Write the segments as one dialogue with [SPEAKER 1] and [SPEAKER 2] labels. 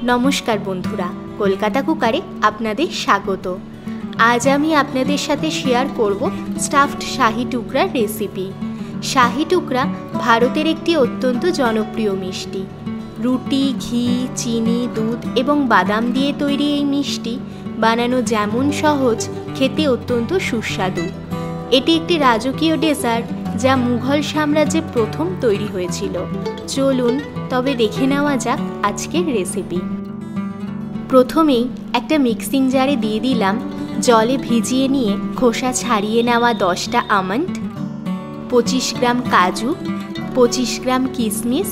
[SPEAKER 1] নমস্কার বন্ধুরা, কলকাতা কুকারে আপনাদের স্বাগত। আজ আমি আপনাদের সাথে শেয়ার করব স্টাফড শাহি টুকরার রেসিপি। শাহি টুকরা ভারতের একটি অত্যন্ত জনপ্রিয় মিষ্টি। রুটি, ঘি, চিনি, দুধ এবং বাদাম দিয়ে তৈরি এই মিষ্টি বানানো যেমন সহজ, খেতে অত্যন্ত সুস্বাদু। এটি একটি রাজকীয় ডেজার্ট যা মুঘল সাম্রাজ্যে প্রথম তৈরি হয়েছিল। চলুন তবে দেখে নেওয়া যাক আজকের রেসিপি। প্রথমেই একটা মিক্সিং জারে দিয়ে দিলাম জলে ভিজিয়ে নিয়ে খোসা ছাড়িয়ে নেওয়া 10টা আমন্ড, 25 গ্রাম কাজু, 25 গ্রাম কিশমিশ,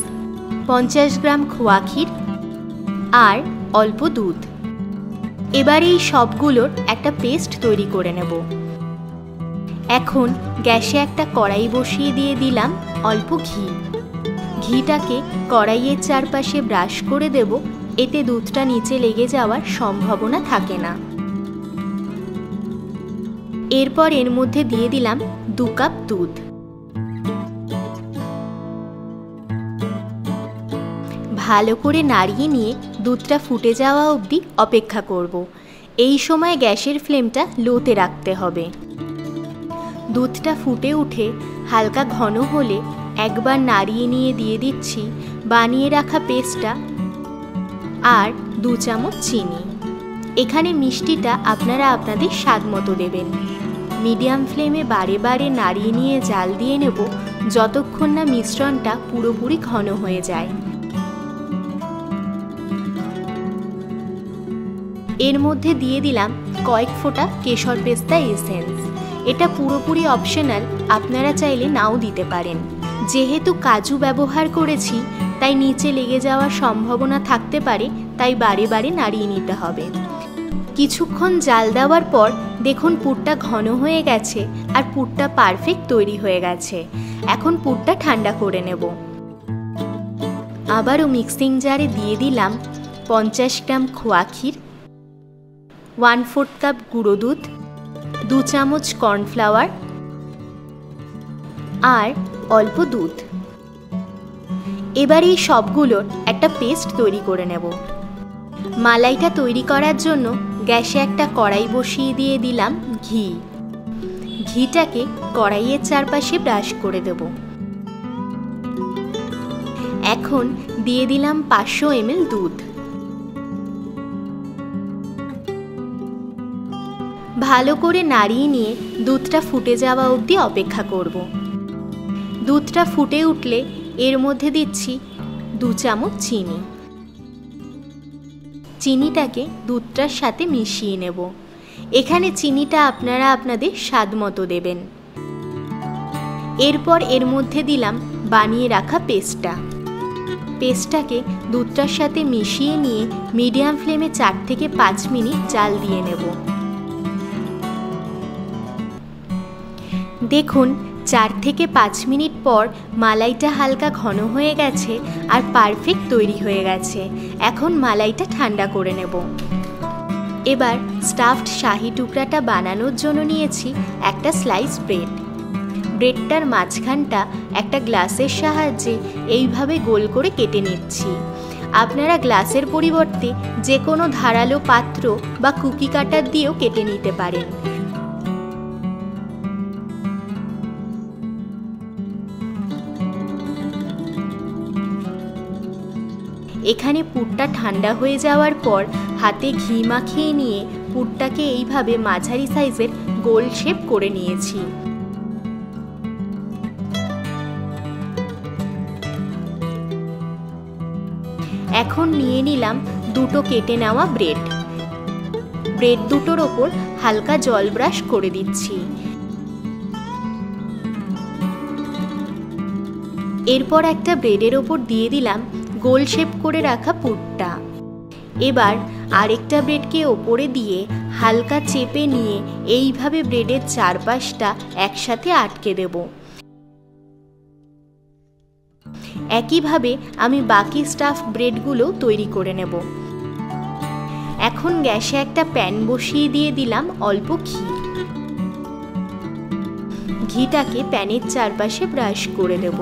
[SPEAKER 1] 50 গ্রাম খোয়া ক্ষীর আর অল্প দুধ। এবার এই সবগুলোর একটা পেস্ট তৈরি করে নেব। এখন গ্যাসে একটা কড়াই বসিয়ে দিয়ে দিলাম অল্প ঘি। ঘিটাকে কড়াইয়ের চারপাশে ব্রাশ করে দেব, এতে দুধটা নিচে লেগে যাওয়ার সম্ভাবনা থাকে না। এরপর এর মধ্যে দিয়ে দিলাম 2 কাপ দুধ। ভালো করে নাড়িয়ে নিয়ে দুধটা ফুটে যাওয়া অবধি অপেক্ষা করব। এই সময় গ্যাসের ফ্লেমটা লোতে রাখতে হবে। দুধটা ফুটে উঠে হালকা ঘন হলে একবার নাড়িয়ে নিয়ে দিয়ে দিচ্ছি বানিয়ে রাখা পেস্টটা আর 2 চামচ চিনি। এখানে মিষ্টিটা আপনারা আপনাদের স্বাদ মতো দেবেন। মিডিয়াম ফ্লেমে বারে বারে নাড়িয়ে নিয়ে জাল দিয়ে নেব যতক্ষণ না মিশ্রণটা পুরোপুরি ঘন হয়ে যায়। এর মধ্যে দিয়ে দিলাম কয়েক ফোঁটা কেশর পেস্তা এসেন্স। এটা পুরোপুরি অপশনাল, আপনারা চাইলে নাও দিতে পারেন। যেহেতু কাজু ব্যবহার করেছি তাই নিচে লেগে যাওয়ার সম্ভাবনা থাকতে পারে, তাই বারে বারে নাড়িয়ে নিতে হবে। কিছুক্ষণ জাল দেওয়ার পর দেখুন পুরটা ঘন হয়ে গেছে আর পুরটা পারফেক্ট তৈরি হয়ে গেছে। এখন পুরটা ঠান্ডা করে নেব। আবারও মিক্সিং জারে দিয়ে দিলাম 50 গ্রাম খোয়া ক্ষীর, 1/4 কাপ গুঁড়ো দুধ, 2 চামচ কর্নফ্লাওয়ার আর অল্প দুধ। এবার এই সবগুলোর একটা পেস্ট তৈরি করে নেব। মালাইটা তৈরি করার জন্য গ্যাসে একটা কড়াই বসিয়ে দিয়ে দিলাম ঘি। ঘিটাকে কড়াইয়ের চারপাশে ব্রাশ করে দেব। এখন দিয়ে দিলাম 500 ml দুধ। ভালো করে নাড়িয়ে নিয়ে দুধটা ফুটে যাওয়া অবধি অপেক্ষা করব। দুধটা ফুটে উঠলে এর মধ্যে দিচ্ছি 2 চামচ চিনি। চিনিটাকে দুধটার সাথে মিশিয়ে নেব। এখানে চিনিটা আপনারা আপনাদের স্বাদ মতো দেবেন। এরপর এর মধ্যে দিলাম বানিয়ে রাখা পেস্টটা। পেস্টটাকে দুধটার সাথে মিশিয়ে নিয়ে মিডিয়াম ফ্লেমে 4 থেকে 5 মিনিট জাল দিয়ে নেব। দেখুন 4 থেকে 5 মিনিট পর মালাইটা হালকা ঘন হয়ে গেছে আর পারফেক্ট তৈরি হয়ে গেছে। এখন মালাইটা ঠান্ডা করে নেব। এবার স্টাফড শাহি টুকরাটা বানানোর জন্য নিয়েছি একটা স্লাইস ব্রেড। ব্রেডটার মাঝখানটা একটা গ্লাসের সাহায্যে এইভাবে গোল করে কেটে নিচ্ছি। আপনারা গ্লাসের পরিবর্তে যে কোনো ধারালো পাত্র বা কুকি কাটার দিয়েও কেটে নিতে পারেন। এখানে পুরটা ঠান্ডা হয়ে যাওয়ার পর হাতে ঘি মাখিয়ে নিয়ে পুরটাকে এইভাবে মাঝারি সাইজের গোল শেপ করে নিয়েছি। এখন নিয়ে নিলাম 2টো কেটে নেওয়া ব্রেড। ব্রেড দুটোর ওপর হালকা জল ব্রাশ করে দিচ্ছি। এরপর একটা ব্রেডের ওপর দিয়ে দিলাম গোল শেপ করে রাখা পুরটা। এবার আরেকটা ব্রেডকে ওপরে দিয়ে হালকা চেপে নিয়ে এইভাবে ব্রেডের চারপাশটা একসাথে আটকে দেব। একইভাবে আমি বাকি স্টাফ ব্রেডগুলো তৈরি করে নেব। এখন গ্যাসে একটা প্যান বসিয়ে দিয়ে দিলাম অল্প ঘি। ঘিটাকে প্যানের চারপাশে ব্রাশ করে দেব।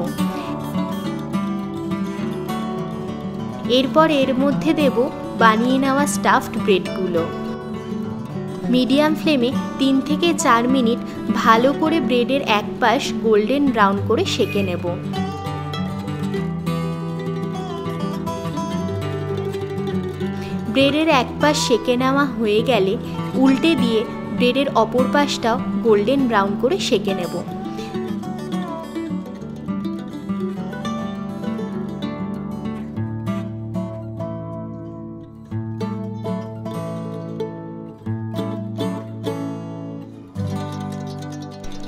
[SPEAKER 1] এরপর এর মধ্যে দেব বানিয়ে নেওয়া স্টাফড ব্রেডগুলো। মিডিয়াম ফ্লেমে 3 থেকে 4 মিনিট ভালো করে ব্রেডের এক পাশ গোল্ডেন ব্রাউন করে সেঁকে নেব। ব্রেডের এক পাশ সেঁকে নেওয়া হয়ে গেলে উল্টে দিয়ে ব্রেডের অপর পাশটাও গোল্ডেন ব্রাউন করে সেঁকে নেব।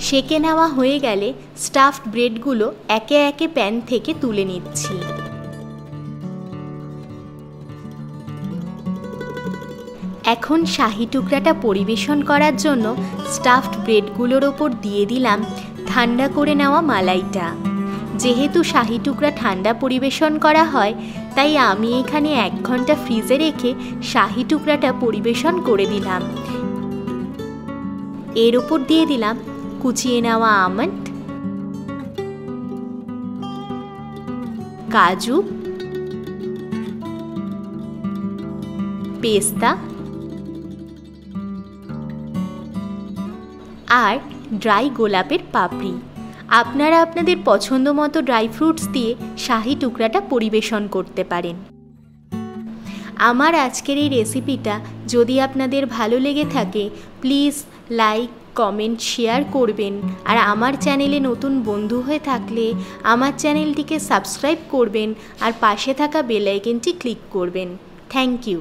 [SPEAKER 1] সেঁকে নেওয়া হয়ে গেলে স্টাফড ব্রেডগুলো একে একে প্যান থেকে তুলে নিচ্ছি। এখন শাহি টুকরাটা পরিবেশন করার জন্য স্টাফড ব্রেডগুলোর ওপর দিয়ে দিলাম ঠান্ডা করে নেওয়া মালাইটা। যেহেতু শাহি টুকরা ঠান্ডা পরিবেশন করা হয়, তাই আমি এখানে 1 ঘন্টা ফ্রিজে রেখে শাহি টুকরাটা পরিবেশন করে দিলাম। এর ওপর দিয়ে দিলাম কুচিয়ে নেওয়া আমন্ড, কাজু, পেস্তা আর ড্রাই গোলাপের পাপড়ি। আপনারা আপনাদের পছন্দ মতো ড্রাই ফ্রুটস দিয়ে শাহি টুকরাটা পরিবেশন করতে পারেন। আমার আজকের এই রেসিপিটা যদি আপনাদের ভালো লেগে থাকে, প্লিজ লাইক, কমেন্ট, শেয়ার করবেন। আর আমার চ্যানেলে নতুন বন্ধু হয়ে থাকলে আমার চ্যানেলটিকে সাবস্ক্রাইব করবেন আর পাশে থাকা বেল আইকনটি ক্লিক করবেন। Thank you.